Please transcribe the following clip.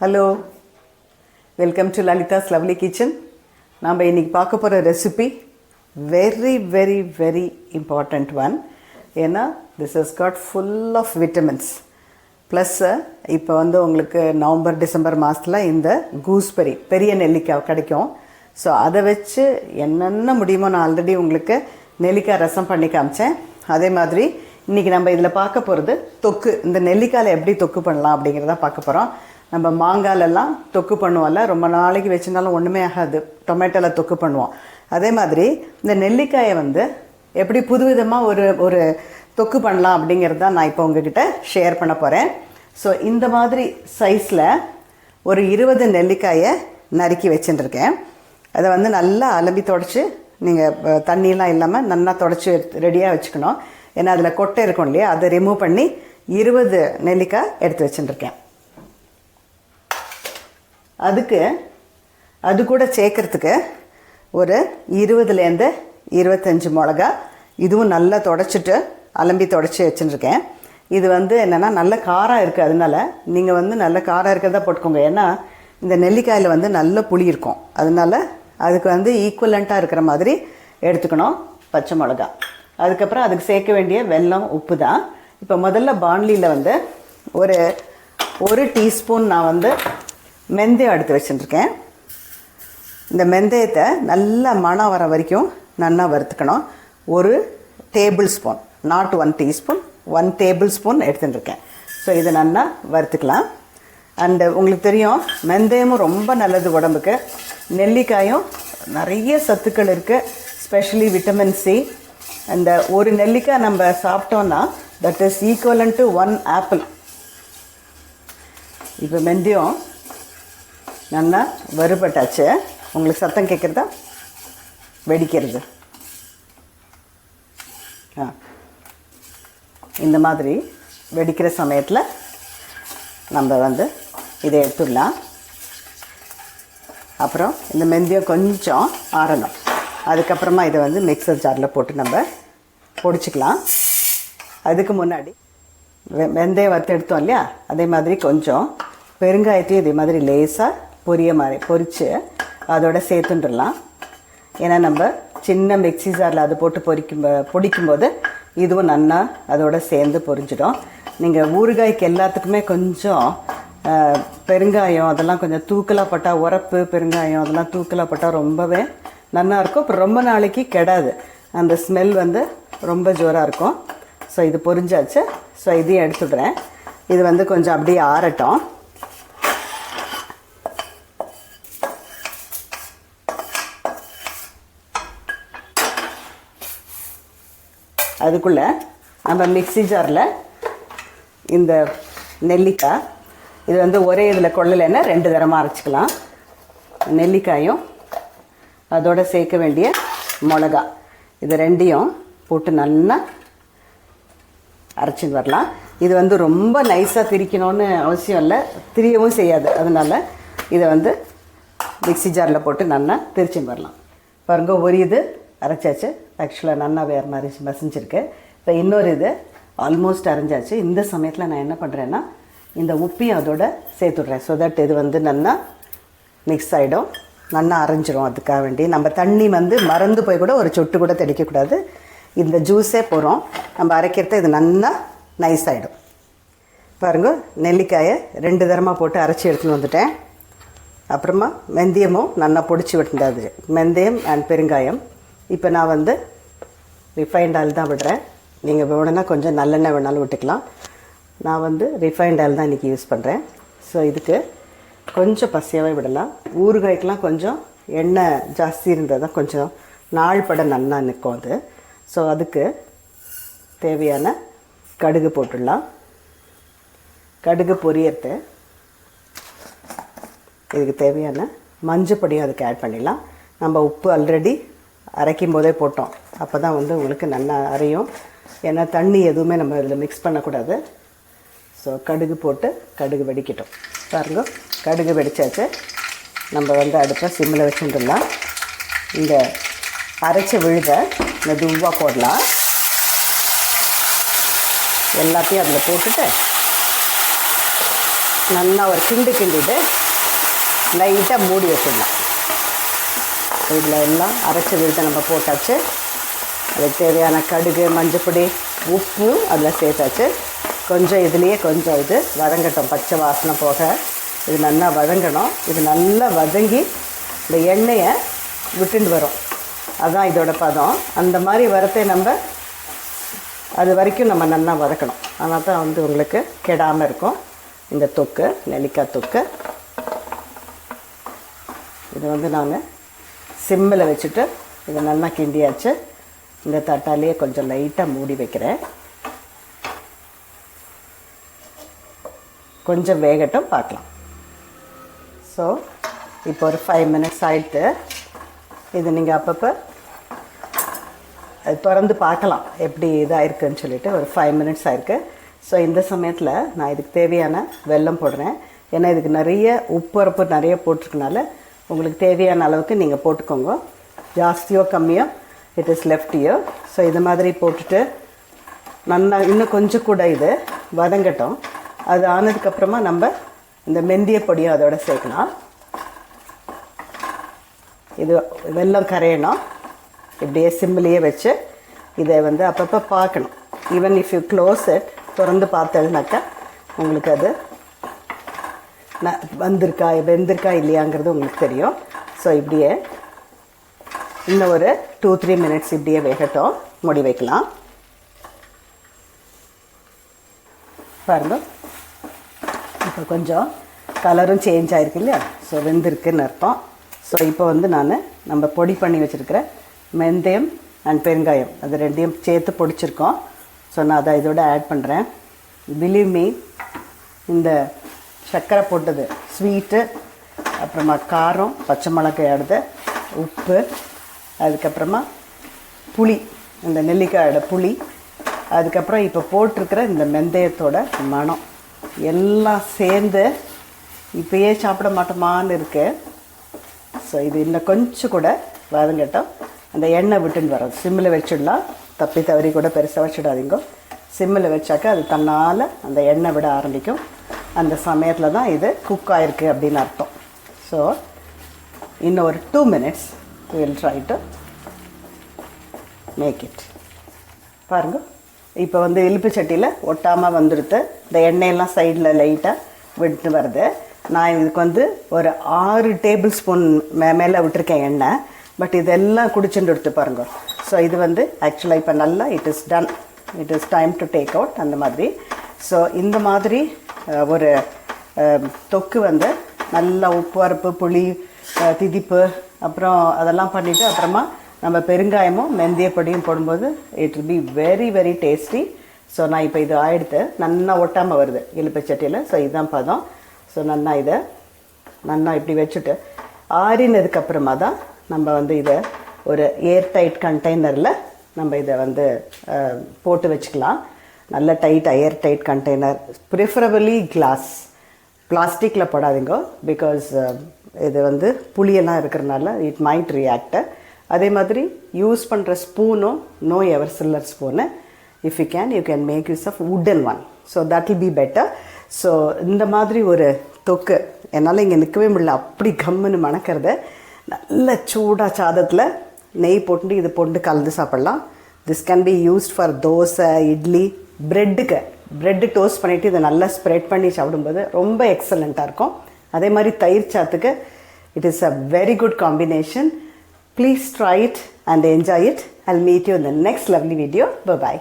Hello, welcome to Lalitha's lovely kitchen. நாம் இன்றைக்கி பார்க்க போகிற recipe very very very important one. ஏன்னா this has got full of vitamins. Plus இப்போ உங்களுக்கு நவம்பர் டிசம்பர் மாதத்தில் இந்த கூஸ்பெரி பெரிய நெல்லிக்காய் கிடைக்கும். ஸோ அதை வச்சு என்னென்ன முடியுமோ நான் ஆல்ரெடி உங்களுக்கு நெல்லிக்காய் ரசம் பண்ணி காமிச்சேன். அதே மாதிரி இன்றைக்கி நம்ம இதில் பார்க்க போகிறது தொக்கு. இந்த நெல்லிக்காயில் எப்படி தொக்கு பண்ணலாம் அப்படிங்கிறத பார்க்க போகிறோம். நம்ம மாங்காலெல்லாம் தொக்கு பண்ணுவோம்ல, ரொம்ப நாளைக்கு வச்சுருந்தாலும் ஒன்றுமே ஆகாது. டொமேட்டோவில் தொக்கு பண்ணுவோம். அதே மாதிரி இந்த நெல்லிக்காயை எப்படி புதுவிதமாக ஒரு தொக்கு பண்ணலாம் அப்படிங்கிறது தான் நான் இப்போ உங்ககிட்ட ஷேர் பண்ண போகிறேன். ஸோ இந்த மாதிரி சைஸில் ஒரு 20 நெல்லிக்காயை நறுக்கி வச்சுட்டுருக்கேன். அதை நல்லா அலம்பி தொடச்சி நீங்கள் தண்ணியெலாம் இல்லாமல் நல்லா தொடச்சி ரெடியாக வச்சுக்கணும். ஏன்னா அதில் கொட்டை இருக்கும் இல்லையா, அதை ரிமூவ் பண்ணி 20 நெல்லிக்காய் எடுத்து வச்சுட்டுருக்கேன். அது கூட சேர்க்குறதுக்கு ஒரு 20லேருந்து 25 மிளகா, இதுவும் நல்லா தொடச்சிட்டு அலம்பி தொடச்சி வச்சுட்டுருக்கேன். இது என்னென்னா நல்ல காரம் இருக்குது. அதனால நீங்கள் நல்ல காரம் இருக்கிறதா போட்டுக்கோங்க. ஏன்னா இந்த நெல்லிக்காயில் நல்ல புளி இருக்கும். அதனால அதுக்கு ஈக்குவலண்ட்டாக இருக்கிற மாதிரி எடுத்துக்கணும். பச்சை மிளகா, அதுக்கப்புறம் அதுக்கு சேர்க்க வேண்டிய வெல்லம், உப்பு தான். இப்போ முதல்ல பாண்லியில் ஒரு டீஸ்பூன் நான் வெந்தயம் எடுத்து வச்சுட்டுருக்கேன். இந்த வெந்தயத்தை நல்லா மணம் வர வரைக்கும் நல்லா வறுத்துக்கணும். ஒரு table spoon, not 1 teaspoon, 1 table spoon எடுத்துட்டுருக்கேன். ஸோ இதை நல்லா வறுத்துக்கலாம். அண்டு உங்களுக்கு தெரியும், வெந்தயமும் ரொம்ப நல்லது உடம்புக்கு. நெல்லிக்காயும் நிறைய சத்துக்கள் இருக்குது, ஸ்பெஷலி விட்டமின் சி. அந்த ஒரு நெல்லிக்காய் நம்ம சாப்பிட்டோன்னா தட் இஸ் ஈக்குவலன் டு 1 ஆப்பிள். இப்போ வெந்தயம் நல்லா வறுபட்டாச்சு. உங்களுக்கு சத்தம் கேட்குறதா? வெடிக்கிறது. இந்த மாதிரி வெடிக்கிற சமயத்தில் நம்ம இதை எடுத்துடலாம். அப்புறம் இந்த வெந்தயம் கொஞ்சம் ஆறணும். அதுக்கப்புறமா இதை மிக்சர் ஜாரில் போட்டு நம்ம பொடிச்சிக்கலாம். அதுக்கு முன்னாடி வெந்தயம் வறுத்து எடுத்தோம் இல்லையா, அதே மாதிரி கொஞ்சம் பெருங்காயத்தையும் இதே மாதிரி லேசாக பொரித்து அதோட சேர்த்துட்டுடலாம். ஏன்னா நம்ம சின்ன மிக்ஸி ஜாரில் அது போட்டு பொடிக்கும்போது இதுவும் நல்லா அதோட சேர்ந்து பொரிஞ்சிடும். நீங்கள் ஊறுகாய்க்கு எல்லாத்துக்குமே கொஞ்சம் பெருங்காயம் அதெல்லாம் கொஞ்சம் தூக்கலாக போட்டால், உரப்பு பெருங்காயம் அதெல்லாம் தூக்கலாக போட்டால் ரொம்பவே நல்லாயிருக்கும். அப்புறம் ரொம்ப நாளைக்கு கெடாது. அந்த ஸ்மெல் ரொம்ப ஜோராக இருக்கும். ஸோ இது பொரிஞ்சாச்சு. ஸோ இதையும் எடுத்துடுறேன். இது கொஞ்சம் அப்படியே ஆறட்டும். அதுக்குள்ளே நம்ம மிக்ஸி ஜாரில் இந்த நெல்லிக்காய், இது ஒரே இதில் கொள்ளலைன்னா 2 தரமாக அரைச்சிக்கலாம். நெல்லிக்காயும் அதோடு சேர்க்க வேண்டிய மிளகா, இது ரெண்டையும் போட்டு நல்லா அரைச்சின்னு வரலாம். இது ரொம்ப நைஸாக திரிக்கணும்னு அவசியம் இல்லை, திரியவும் செய்யாது. அதனால் இதை மிக்ஸி ஜாரில் போட்டு நல்லா திரிச்சின்னு வரலாம். பாருங்க, ஒரு இது அரைச்சாச்சு. ஆக்சுவலாக நல்லா வேறு மாதிரி மசிஞ்சிருக்கு. இப்போ இன்னொரு இது ஆல்மோஸ்ட் அரைஞ்சாச்சு. இந்த சமயத்தில் நான் என்ன பண்ணுறேன்னா இந்த உப்பையும் அதோட சேர்த்துட்றேன். ஸோ தட் இது நல்லா மிக்ஸ் ஆகிடும், நல்லா அரைஞ்சிரும். அதுக்காக வேண்டி நம்ம தண்ணி மறந்து போய் கூட ஒரு சொட்டு கூட தெளிக்கக்கூடாது. இந்த ஜூஸே போகிறோம். நம்ம அரைக்கிறது இது நல்லா நைஸ் ஆகிடும். பாருங்க, நெல்லிக்காயை 2 தரமாக போட்டு அரைச்சி எடுத்துன்னு வந்துட்டேன். அப்புறமா வெந்தயமும் நல்லா பொடிச்சு விட்டுண்டாது. வெந்தயம் அண்ட் பெருங்காயம். இப்போ நான் ரிஃபைண்ட் ஆயில் தான் விடுறேன். நீங்கள் வேணுன்னா கொஞ்சம் நல்லெண்ணெய் வேணாலும் விட்டுக்கலாம். நான் ரிஃபைண்ட் ஆயில் தான் இன்றைக்கி யூஸ் பண்ணுறேன். ஸோ இதுக்கு கொஞ்சம் பசியாகவே விடலாம். ஊறுகாய்க்கெலாம் கொஞ்சம் எண்ணெய் ஜாஸ்தி இருந்தால் தான் கொஞ்சம் நாள் பட நல்லா நிற்கும் அது. ஸோ அதுக்கு தேவையான கடுகு போட்டுடலாம். கடுகு பொரியறது. இதுக்கு தேவையான மஞ்சப்பொடியும் அதுக்கு ஆட் பண்ணிடலாம். நம்ம உப்பு ஆல்ரெடி அரைக்கும் போதே போட்டோம். அப்போ தான் உங்களுக்கு நல்லா அரையும். ஏன்னா தண்ணி எதுவுமே நம்ம இதில் மிக்ஸ் பண்ணக்கூடாது. ஸோ கடுகு போட்டு கடுகு வெடிக்கட்டும். பாருங்க, கடுகு வெடிச்சாச்சு. நம்ம அடுப்பை சிம்மில் வச்சுட்டுலாம் இந்த அரைச்ச விழுத மெதுவாக போடலாம். எல்லாத்தையும் அதில் போட்டுட்டு நல்லா ஒரு கிண்டிட்டு லைட்டாக மூடி வச்சிடலாம். இதில் எல்லாம் அரைச்சி விழுத நம்ம போட்டாச்சு. அதுக்கு தேவையான கடுகு, மஞ்சப்பொடி, உப்பு அதில் சேர்த்தாச்சு. கொஞ்சம் இதுலேயே கொஞ்சம் இது வதங்கட்டும், பச்சை வாசனை போக இது நல்லா வதங்கணும். இது நல்லா வதங்கி இந்த எண்ணெயை விட்டுண்டு வரும், அதுதான் இதோட பதம். அந்த மாதிரி வரத்தை நம்ம அது வரைக்கும் நம்ம நல்லா வதக்கணும். ஆனால் தான் வந்து உங்களுக்கு கெடாமல் இருக்கும் இந்த தொக்கு, நெல்லிக்காய் தொக்கு. இது வந்து நான் சிம்மில் வச்சுட்டு இதை நல்லா கிண்டியாச்சு. இந்த தட்டாலேயே கொஞ்சம் லைட்டாக மூடி வைக்கிறேன். கொஞ்சம் வேகட்டும், பார்க்கலாம். ஸோ இப்போ ஒரு 5 minutes ஆகிட்டு இது நீங்கள் அப்பப்போ திறந்து பார்க்கலாம் எப்படி இதாக இருக்குதுன்னு சொல்லிவிட்டு. ஒரு 5 minutes ஆயிருக்கு. ஸோ இந்த சமயத்தில் நான் இதுக்கு தேவையான வெல்லம் போடுறேன். ஏன்னா இதுக்கு நிறைய உப்பு நிறைய போட்டிருக்கனால உங்களுக்கு தேவையான அளவுக்கு நீங்கள் போட்டுக்கோங்க. ஜாஸ்தியோ கம்மியோ it is left you. So இது மாதிரி போட்டுட்டு நல்லா இன்னும் கொஞ்சம் கூட இது வதங்கட்டும். அது ஆனதுக்கப்புறமா நம்ம இந்த மெந்திய பொடியும் அதோட சேர்க்கலாம். இது வெல்லம் கரையணும். இப்படியே சிம்மிலேயே வச்சு இதை வந்து அப்பப்போ பார்க்கணும். Even if you close it, திறந்து பார்த்ததுனாக்கா உங்களுக்கு அது வெந்திருக்கா இல்லையாங்கிறது உங்களுக்கு தெரியும். ஸோ இப்படியே இன்னும் ஒரு 2-3 minutes இப்படியே வேகட்டும், மூடி வைக்கலாம். பாருங்கள், இப்போ கொஞ்சம் கலரும் சேஞ்ச் ஆகிருக்கு இல்லையா? ஸோ வெந்திருக்குன்னு அர்த்தம். ஸோ இப்போ வந்து நம்ம பொடி பண்ணி வச்சுருக்கிற வெந்தயம் அண்ட் பெருங்காயம் அது ரெண்டையும் சேர்த்து பொடிச்சிருக்கோம். ஸோ நான் அதை இதோட ஆட் பண்ணுறேன். பிலீவ் மீ, இந்த சர்க்கரை போட்டது ஸ்வீட்டு, அப்புறமா காரம், பச்சை மிளகாயோட உப்பு, அதுக்கப்புறமா புளி, இந்த நெல்லிக்காயோட புளி, அதுக்கப்புறம் இப்போ போட்டிருக்கிற இந்த வெந்தயத்தோட மணம் எல்லாம் சேர்ந்து இப்போயே சாப்பிட மாட்டோமான்னு இருக்கு. ஸோ இது இன்னும் கொஞ்சம் கூட வதங்கட்டும். அந்த எண்ணெய் விட்டுன்னு வரும். சிம்மில் வச்சிடலாம், தப்பி தவறி கூட பெருசாக வச்சிடாதீங்க. சிம்மில் வச்சாக்கா அது தன்னால் அந்த எண்ணெய் விட ஆரம்பிக்கும். அந்த சமயத்தில் தான் இது குக் ஆகிருக்கு அப்படின்னு அர்த்தம். ஸோ இன்னும் ஒரு 2 minutes we'll try to make it. பாருங்கள், இப்போ வந்து இழுப்பு சட்டியில் ஒட்டாமல் வந்துடுது. இந்த எண்ணெயெல்லாம் சைடில் லைட்டாக விட்டு வருது. நான் இதுக்கு வந்து ஒரு 6 tablespoon மேலே விட்டுருக்கேன் எண்ணெய். பட் இதெல்லாம் குடிச்சுட்டு எடுத்து பாருங்க. ஸோ இது வந்து ஆக்சுவலாக இப்போ நல்லா it is done, it is time to take out அந்த மாதிரி. ஸோ இந்த மாதிரி ஒரு தொக்கு வந்து நல்லா உப்பு, புளி, திதிப்பு, அப்புறம் அதெல்லாம் பண்ணிவிட்டு அப்புறமா நம்ம பெருங்காயமும் மெந்தியப்பொடியும் போடும்போது it will be very very tasty. So நான் இப்போ இது ஆயிடுத்து நல்லா ஒட்டாமல் வருது இழுப்பு சட்டியில். ஸோ இதுதான் பதம். ஸோ இதை நல்லா இப்படி வச்சுட்டு ஆறினதுக்கப்புறமா தான் நம்ம வந்து இதை ஒரு ஏர்டைட் கண்டெய்னரில் நம்ம இதை வந்து போட்டு வச்சுக்கலாம். நல்ல ஏர்டைட் கண்டெய்னர், ப்ரிஃபரபிளி கிளாஸ். பிளாஸ்டிக்கில் போடாதீங்க, பிகாஸ் இது வந்து புளியெல்லாம் இருக்கிறனால இட் மைட் ரியாக்ட். அதே மாதிரி யூஸ் பண்ணுற ஸ்பூனும் no ever silver spoon. If you can make use of wooden one. So that will be better. So இந்த மாதிரி ஒரு தொக்கு என்னால் இங்கே நிற்கவே முடியல, அப்படி கம்முன்னு மணக்கிறது. நல்ல சூடாக சாதத்தில் நெய் போட்டு இது போட்டு கலந்து சாப்பிட்லாம். This can be used for dosa, idli, bread toast பண்ணிவிட்டு இதை நல்லா ஸ்ப்ரெட் பண்ணி சாப்பிடும்போது ரொம்ப எக்ஸலண்ட்டாக இருக்கும். அதே மாதிரி தயிர் சாத்துக்கு it is a very good combination. Please try it and enjoy it. I'll meet you in the next lovely video. Bye-bye.